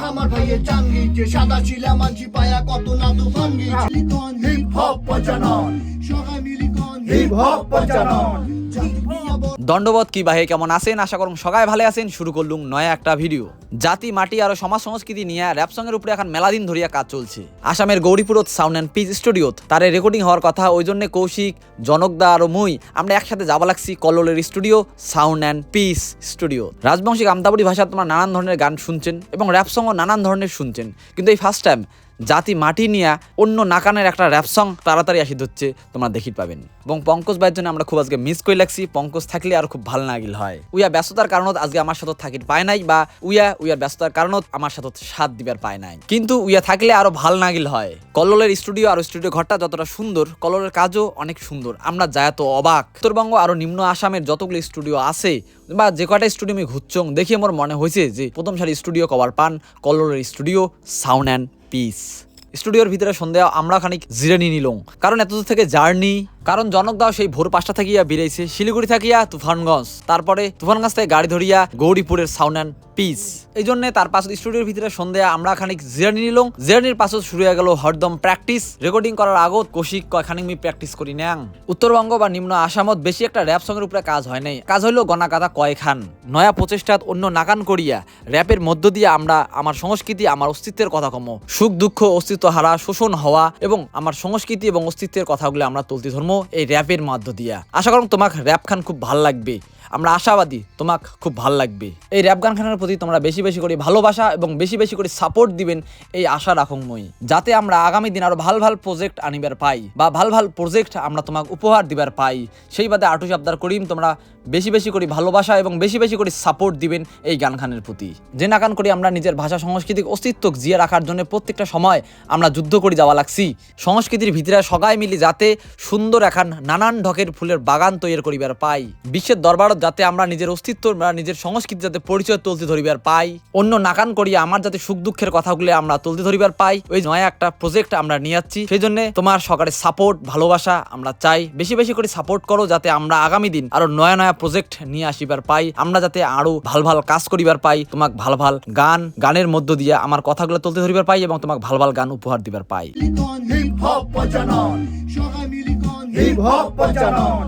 আমার ভাইয়ের জান গিয়েছে সাদা ছিলা মাঝি পায়া কত না তুফান গিয়েছে হিপ হপ পচানন সবাই মিলি কোন হিপ হপ পচানন। দণ্ডবত কি ভাই কেমন আছেন? আশা করুন সবাই ভালো আছেন। শুরু করলুম নয়া একটা ভিডিও। জাতি মাটি আর সমাজ সংস্কৃতি নিয়ে র‍্যাপ সঙ্গের উপরে এখন মেলা দিন ধরিয়া কাজ চলছে। আসামের গৌরীপুরত সাউন্ড অ্যান্ড পিস স্টুডিওত তারে রেকর্ডিং হওয়ার কথা, ওই জন্য কৌশিক, জনকদা আর মুই আমরা একসাথে যাবা লাগছি কল্লোলের studio sound and peace studio. Rajbanshi আমতাবুড়ি ভাষায় তোমরা নানান ধরনের গান শুনছেন এবং র‍্যাপ সঙ্গও নানান ধরনের শুনছেন, কিন্তু এই ফার্স্ট টাইম জাতি মাটি নিয়ে অন্য নাকানের একটা র‍্যাপ সং তাড়াতাড়ি আসি ধরছে, তোমরা দেখি পাবেন। এবং পঙ্কজ ভাইয়ের জন্য আমরা খুব আজকে মিস করে লাগছি। পঙ্কজ থাকলে আর খুব ভালো নাগিল হয়। উইয়া ব্যস্ততার কারণত আজকে আমার সাথে থাকির পায় নাই, বা উইয়ার ব্যস্ততার কারণত আমার সাথে সাথ দিবার পায় নাই, কিন্তু উইয়া থাকলে আরো ভাল নাগিল হয়। কল্লোলের স্টুডিও আর স্টুডিও ঘরটা যতটা সুন্দর, কল্লোলের কাজও অনেক সুন্দর। আমরা যায় তো অবাক। উত্তরবঙ্গ আরো নিম্ন আসামের যতগুলো স্টুডিও আছে বা যে কটা স্টুডিও আমি ঘুরছং, দেখি আমার মনে হয়েছে যে প্রথম সারি স্টুডিও কভার পান কল্লোলের স্টুডিও সাউন্ড অ্যান্ড পিস স্টুডিওর ভিতরে সন্ধ্যা আমরা খানিক জিরানি নিলং, কারণ এত দূর থেকে জার্নি। কারণ জনকদাও সেই ভোর 5টা থাকিয়া বেরিয়েছে শিলিগুড়ি থাকিয়া তুফানগঞ্জ, তারপরে তুফানগঞ্জ থেকে গাড়ি ধরিয়া গৌরীপুরের সাউন্ড অ্যান্ড পিস। এই জন্য তার পাশে স্টুডিওর ভিতরে সন্ধ্যা আমরা খানিক জিরানি নিলং। জিরানির পাশে শুরু হয়ে গেল হরদম প্র্যাকটিস। রেকর্ডিং করার আগত কৌশিক কয়খানিক আমি প্র্যাকটিস করি নেং। উত্তরবঙ্গ বা নিম্ন আসামত বেশি একটা র‍্যাপ সঙ্গের উপরে কাজ হয় নাই, কাজ হইলো গনা কাদা কয়খান। নয়া প্রচেষ্টাত অন্য নাকান করিয়া র‍্যাপের মধ্য দিয়ে আমরা আমার সংস্কৃতি, আমার অস্তিত্বের কথা কম, সুখ দুঃখ, অস্তিত্ব হারা, শোষণ হওয়া এবং আমার সংস্কৃতি এবং অস্তিত্বের কথাগুলো আমরা তুলতে ধর্ম এই র‍্যাপের মধ্য দিয়া। আশা করুন তোমাক র‍্যাপ খান খুব ভাল লাগবে। আমরা আশাবাদী তোমাক খুব ভাল লাগবে। এই র‍্যাপ গান খানের প্রতি তোমরা বেশি বেশি করে ভালোবাসা এবং বেশি বেশি করে সাপোর্ট দিবেন, এই আশা রাখুন মই, যাতে আমরা আগামী দিন আরো ভাল ভাল প্রজেক্ট আনিবার পাই বা ভাল ভাল প্রজেক্ট আমরা তোমাক উপহার দিবার পাই। সেই বাদে আটু আবদার করিম তোমরা বেশি বেশি করে ভালোবাসা এবং বেশি বেশি করে সাপোর্ট দিবেন এই গান খানের প্রতি। যে নাকান করি আমরা নিজের ভাষা সংস্কৃতিক অস্তিত্ব জিয়ে রাখার জন্য প্রত্যেকটা সময় আমরা যুদ্ধ করে যাওয়া লাগছি। সংস্কৃতির ভিতরে সবাই মিলি যাতে সুন্দর এখান নানান ঢকের ফুলের বাগান তৈরি করিবার পাই। বিশ্বের দরবারত যাতে আমরা নিজের অস্তিত্ব বা নিজের সংস্কৃতি যাতে পরিচয় তুলতে ধরিবার পাই। অন্য নাকান করিয়া আমার যাতে সুখ দুঃখের কথাগুলো আমরা তুলতে ধরিবার পাই, ওই নয়া একটা প্রজেক্ট আমরা নিয়ে যাচ্ছি। সেই জন্য তোমার সকালের সাপোর্ট ভালোবাসা আমরা চাই। বেশি বেশি করে সাপোর্ট করো, যাতে আমরা আগামী দিন আরো নয়া নয়া প্রজেক্ট নিয়ে আসিবার পাই। আমরা যাতে আরো ভাল ভাল কাজ করিবার পাই, তোমাক ভাল ভাল গানের মধ্য দিয়ে আমার কথাগুলো তুলতে ধরিবার পাই এবং তোমাক ভাল ভাল গান উপহার দিবার পাই। হিপ হপ পচানন সবাই মিলি কোন হিপ হপ পচানন।